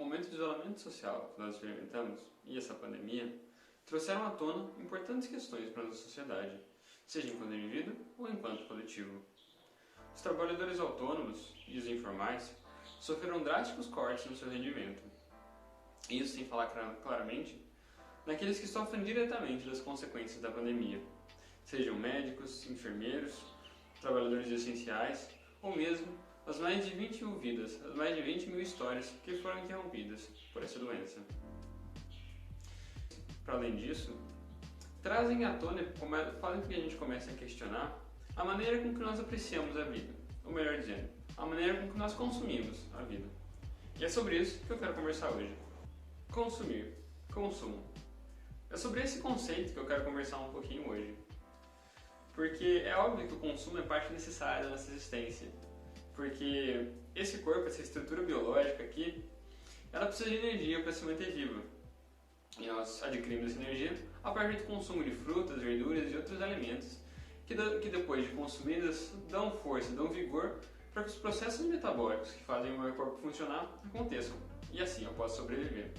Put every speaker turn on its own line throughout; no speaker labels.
momento de isolamento social que nós experimentamos e essa pandemia trouxeram à tona importantes questões para a nossa sociedade, seja enquanto indivíduo ou enquanto coletivo. Os trabalhadores autônomos e os informais sofreram drásticos cortes no seu rendimento. Isso sem falar claramente naqueles que sofrem diretamente das consequências da pandemia, sejam médicos, enfermeiros, trabalhadores essenciais ou mesmo as mais de 21 vidas, as mais de 20 mil histórias que foram interrompidas por essa doença. Para além disso, trazem à tona, fazem com que a gente comece a questionar a maneira com que nós apreciamos a vida, ou melhor dizendo, a maneira com que nós consumimos a vida. E é sobre isso que eu quero conversar hoje. Consumir, consumo. É sobre esse conceito que eu quero conversar um pouquinho hoje. Porque é óbvio que o consumo é parte necessária da nossa existência. Porque esse corpo, essa estrutura biológica aqui, ela precisa de energia para se manter viva. E nós adquirimos essa energia a partir do consumo de frutas, verduras e outros alimentos que depois de consumidas dão força, dão vigor para que os processos metabólicos que fazem o meu corpo funcionar aconteçam. E assim eu posso sobreviver.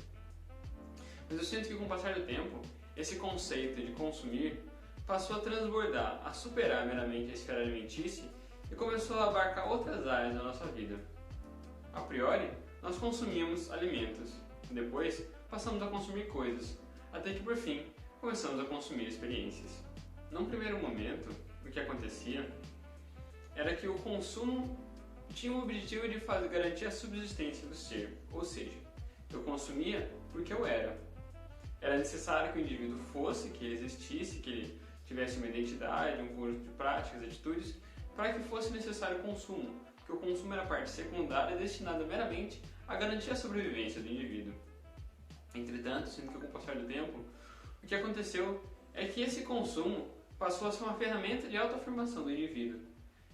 Mas eu sinto que com o passar do tempo, esse conceito de consumir passou a transbordar, a superar meramente a esfera alimentícia e começou a abarcar outras áreas da nossa vida. A priori, nós consumimos alimentos, depois passamos a consumir coisas, até que por fim começamos a consumir experiências. Num primeiro momento, o que acontecia era que o consumo tinha o objetivo de garantir a subsistência do ser, ou seja, eu consumia porque eu era. Era necessário que o indivíduo fosse, que ele existisse, que ele tivesse uma identidade, um conjunto de práticas, atitudes, para que fosse necessário o consumo, porque o consumo era parte secundária destinada meramente a garantir a sobrevivência do indivíduo. Entretanto, sendo que com o passar do tempo, o que aconteceu é que esse consumo passou a ser uma ferramenta de autoafirmação do indivíduo.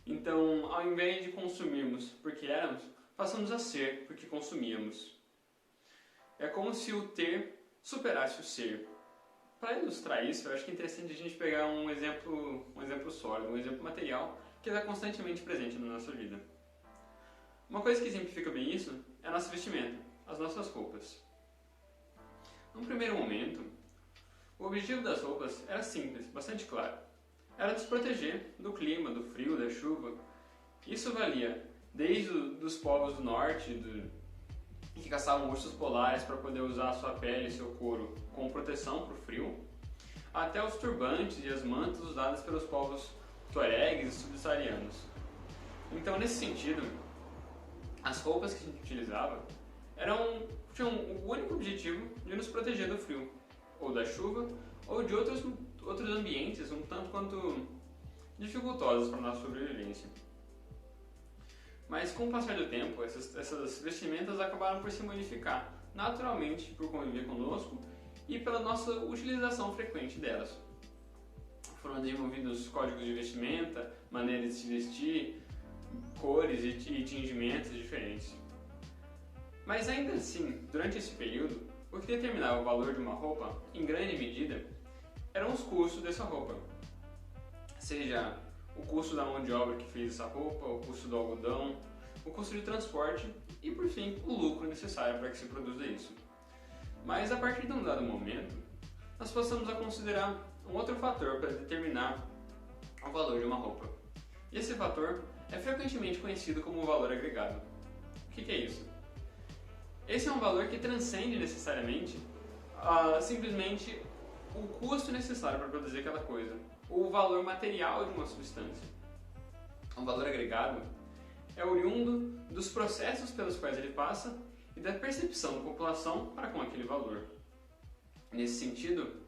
Então, ao invés de consumirmos porque éramos, passamos a ser porque consumíamos. É como se o ter superasse o ser. Para ilustrar isso, eu acho que é interessante a gente pegar um exemplo sólido, um exemplo material que está constantemente presente na nossa vida. Uma coisa que exemplifica bem isso é a nossa vestimenta, as nossas roupas. Num primeiro momento, o objetivo das roupas era simples, bastante claro. Era nos proteger do clima, do frio, da chuva. Isso valia desde os povos do norte, que caçavam ursos polares para poder usar a sua pele e seu couro como proteção para o frio, até os turbantes e as mantas usadas pelos povos tuaregues e subsaarianos. Então, nesse sentido, as roupas que a gente utilizava tinham o único objetivo de nos proteger do frio, ou da chuva, ou de outros ambientes um tanto quanto dificultosos para a nossa sobrevivência. Mas com o passar do tempo, essas vestimentas acabaram por se modificar naturalmente por conviver conosco e pela nossa utilização frequente delas. Foram desenvolvidos códigos de vestimenta, maneiras de se vestir, cores e tingimentos diferentes. Mas ainda assim, durante esse período, o que determinava o valor de uma roupa, em grande medida, eram os custos dessa roupa. Seja o custo da mão de obra que fez essa roupa, o custo do algodão, o custo de transporte e, por fim, o lucro necessário para que se produza isso. Mas a partir de um dado momento, nós passamos a considerar um outro fator para determinar o valor de uma roupa. E esse fator é frequentemente conhecido como o valor agregado. O que é isso? Esse é um valor que transcende necessariamente simplesmente o custo necessário para produzir aquela coisa, ou o valor material de uma substância. O valor agregado é oriundo dos processos pelos quais ele passa e da percepção da população para com aquele valor. Nesse sentido,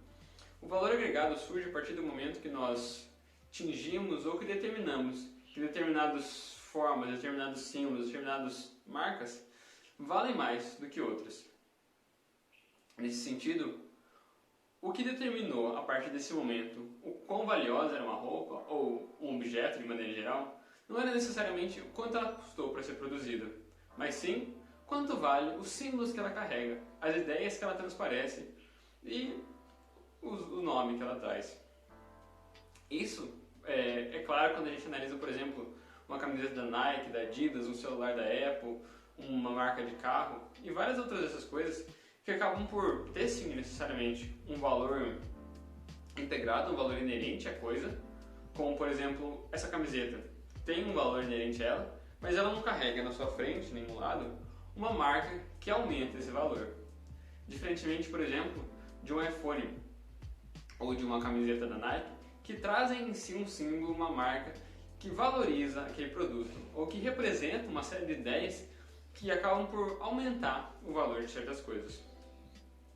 o valor agregado surge a partir do momento que nós tingimos ou que determinamos que determinadas formas, determinados símbolos, determinadas marcas valem mais do que outras. Nesse sentido, o que determinou a partir desse momento o quão valiosa era uma roupa ou um objeto de maneira geral não era necessariamente o quanto ela custou para ser produzida, mas sim quanto vale os símbolos que ela carrega, as ideias que ela transparece e o nome que ela traz. Isso é claro quando a gente analisa, por exemplo, uma camiseta da Nike, da Adidas, um celular da Apple uma marca de carro e várias outras dessas coisas que acabam por ter sim necessariamente um valor integrado, um valor inerente à coisa, como por exemplo essa camiseta tem um valor inerente a ela, mas ela não carrega na sua frente, nem no lado, uma marca que aumenta esse valor. Diferentemente, por exemplo, de um iPhone ou de uma camiseta da Nike, que trazem em si um símbolo, uma marca que valoriza aquele produto, ou que representa uma série de ideias que acabam por aumentar o valor de certas coisas.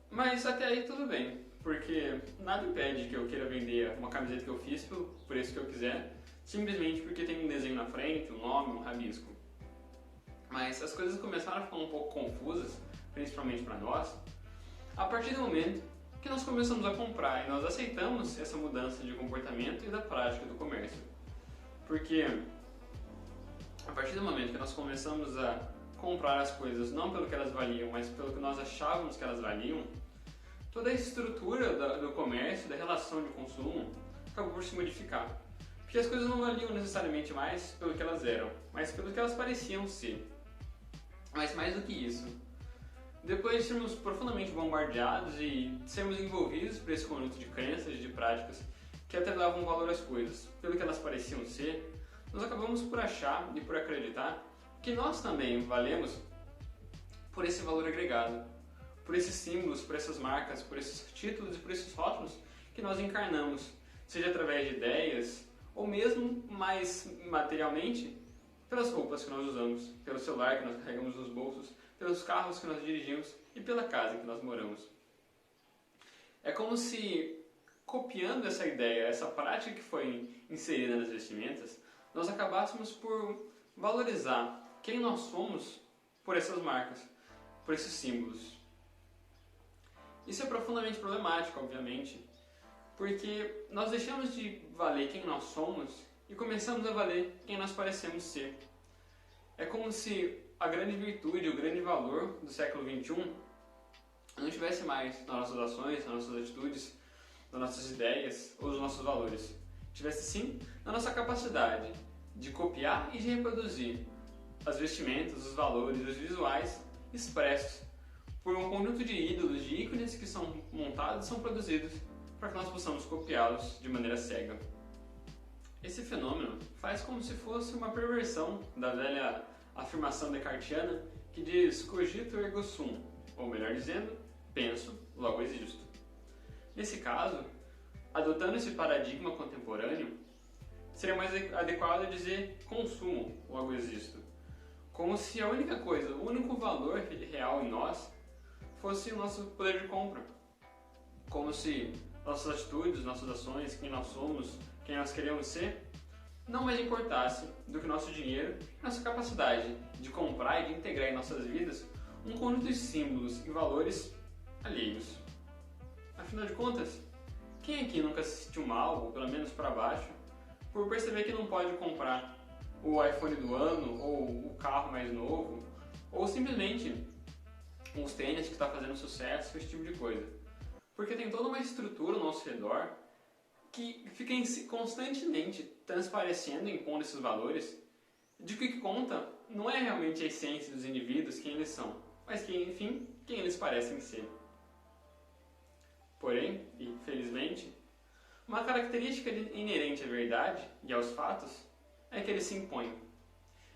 Mas até aí tudo bem, porque nada impede que eu queira vender uma camiseta que eu fiz pelo preço que eu quiser, simplesmente porque tem um desenho na frente, um nome, um rabisco. Mas as coisas começaram a ficar um pouco confusas, principalmente para nós, a partir do momento que nós começamos a comprar e nós aceitamos essa mudança de comportamento e da prática do comércio. Porque a partir do momento que nós começamos a comprar as coisas não pelo que elas valiam, mas pelo que nós achávamos que elas valiam, toda a estrutura do comércio, da relação de consumo, acabou por se modificar. Porque as coisas não valiam necessariamente mais pelo que elas eram, mas pelo que elas pareciam ser. Mas mais do que isso, depois de sermos profundamente bombardeados e sermos envolvidos por esse conjunto de crenças e de práticas que atrelavam valor às coisas pelo que elas pareciam ser, nós acabamos por achar e por acreditar que nós também valemos por esse valor agregado, por esses símbolos, por essas marcas, por esses títulos e por esses rótulos que nós encarnamos, seja através de ideias ou mesmo mais materialmente pelas roupas que nós usamos, pelo celular que nós carregamos nos bolsos, pelos carros que nós dirigimos e pela casa em que nós moramos. É como se, copiando essa ideia, essa prática que foi inserida nas vestimentas, nós acabássemos por valorizar quem nós somos por essas marcas, por esses símbolos. Isso é profundamente problemático, obviamente, porque nós deixamos de valer quem nós somos e começamos a valer quem nós parecemos ser. É como se a grande virtude, o grande valor do século XXI não estivesse mais nas nossas ações, nas nossas atitudes, nas nossas ideias ou nos nossos valores. Estivesse sim na nossa capacidade de copiar e de reproduzir as vestimentas, os valores, os visuais expressos por um conjunto de ídolos, de ícones que são montados e são produzidos para que nós possamos copiá-los de maneira cega. Esse fenômeno faz como se fosse uma perversão da velha afirmação descartiana que diz cogito ergo sum, ou melhor dizendo, penso, logo existo. Nesse caso, adotando esse paradigma contemporâneo, seria mais adequado dizer consumo, logo existo. Como se a única coisa, o único valor real em nós fosse o nosso poder de compra. Como se nossas atitudes, nossas ações, quem nós somos, quem nós queremos ser, não mais importasse do que nosso dinheiro e nossa capacidade de comprar e de integrar em nossas vidas um conjunto de símbolos e valores alheios. Afinal de contas, quem aqui nunca se sentiu mal, ou pelo menos para baixo, por perceber que não pode comprar o iPhone do ano, ou o carro mais novo, ou simplesmente uns tênis que está fazendo sucesso, esse tipo de coisa? Porque tem toda uma estrutura ao nosso redor que fica constantemente transparecendo e impondo esses valores, de que conta não é realmente a essência dos indivíduos, quem eles são, mas quem eles parecem ser. Porém, e felizmente, uma característica inerente à verdade e aos fatos é que eles se impõem,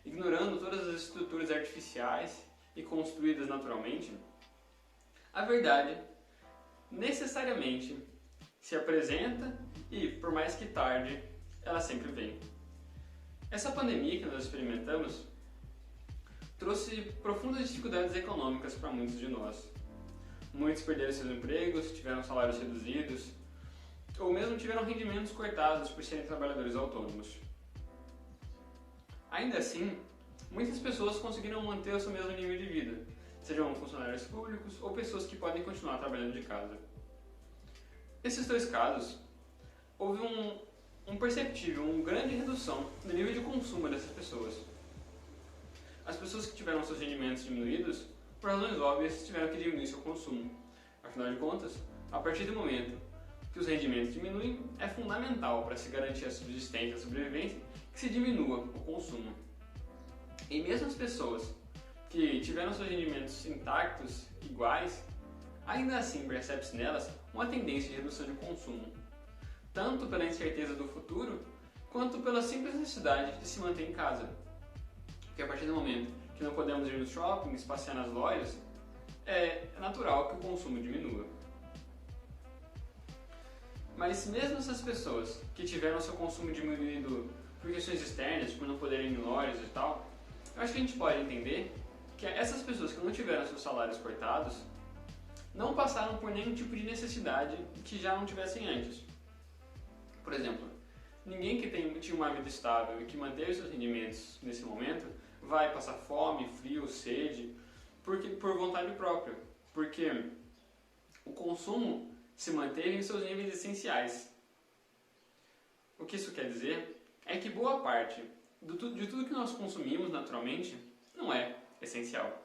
ignorando todas as estruturas artificiais e construídas naturalmente. A verdade necessariamente se apresenta e, por mais que tarde, ela sempre vem. Essa pandemia que nós experimentamos trouxe profundas dificuldades econômicas para muitos de nós. Muitos perderam seus empregos, tiveram salários reduzidos, ou mesmo tiveram rendimentos cortados por serem trabalhadores autônomos. Ainda assim, muitas pessoas conseguiram manter o seu mesmo nível de vida, sejam funcionários públicos ou pessoas que podem continuar trabalhando de casa. Nesses dois casos, houve uma grande redução no nível de consumo dessas pessoas. As pessoas que tiveram seus rendimentos diminuídos, por razões óbvias, tiveram que diminuir seu consumo. Afinal de contas, a partir do momento que os rendimentos diminuem, é fundamental para se garantir a subsistência e a sobrevivência que se diminua o consumo. E mesmo as pessoas que tiveram seus rendimentos intactos, iguais, ainda assim percebe-se nelas uma tendência de redução de consumo, tanto pela incerteza do futuro, quanto pela simples necessidade de se manter em casa. Porque a partir do momento que não podemos ir nos shoppings, passear nas lojas, é natural que o consumo diminua. Mas mesmo essas pessoas que tiveram seu consumo diminuído por questões externas, por não poderem ir em lojas e tal, eu acho que a gente pode entender que essas pessoas que não tiveram seus salários cortados não passaram por nenhum tipo de necessidade que já não tivessem antes. Por exemplo, ninguém que tinha uma vida estável e que manteve seus rendimentos nesse momento vai passar fome, frio, sede, por vontade própria, porque o consumo se manteve em seus níveis essenciais. O que isso quer dizer é que boa parte de tudo que nós consumimos naturalmente não é essencial.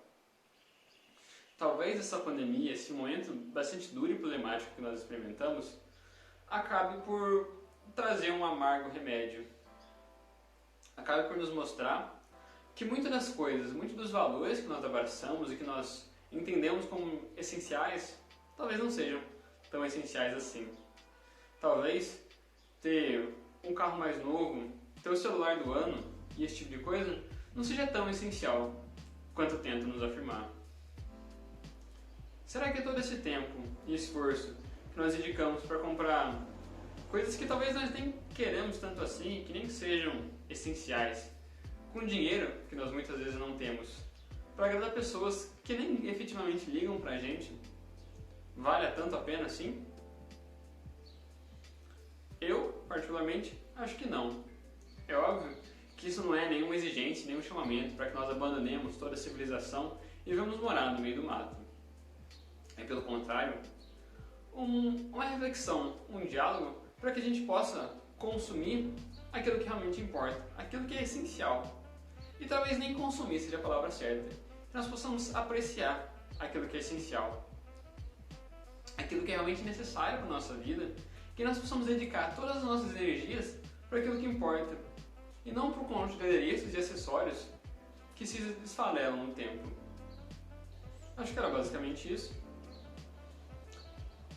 Talvez essa pandemia, esse momento bastante duro e problemático que nós experimentamos, acabe por trazer um amargo remédio. Acabe por nos mostrar que muitas das coisas, muitos dos valores que nós abraçamos e que nós entendemos como essenciais, talvez não sejam tão essenciais assim. Talvez ter um carro mais novo, ter o celular do ano e esse tipo de coisa não seja tão essencial quanto tenta nos afirmar. Será que todo esse tempo e esforço que nós dedicamos para comprar coisas que talvez nós nem queremos tanto assim, que nem sejam essenciais, com dinheiro que nós muitas vezes não temos, para agradar pessoas que nem efetivamente ligam pra gente, vale tanto a pena assim? Eu, particularmente, acho que não. É óbvio que isso não é nenhuma exigência, nenhum chamamento para que nós abandonemos toda a civilização e vamos morar no meio do mato. É, pelo contrário, uma reflexão, um diálogo para que a gente possa consumir aquilo que realmente importa, aquilo que é essencial. E talvez nem consumir seja a palavra certa. Que nós possamos apreciar aquilo que é essencial, aquilo que é realmente necessário para a nossa vida, que nós possamos dedicar todas as nossas energias para aquilo que importa, e não por conta de adereços e acessórios que se desfalelam no tempo. Acho que era basicamente isso.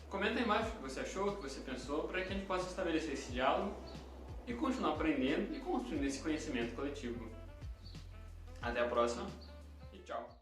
Comenta aí embaixo o que você achou, o que você pensou, para que a gente possa estabelecer esse diálogo e continuar aprendendo e construindo esse conhecimento coletivo. Até a próxima e tchau!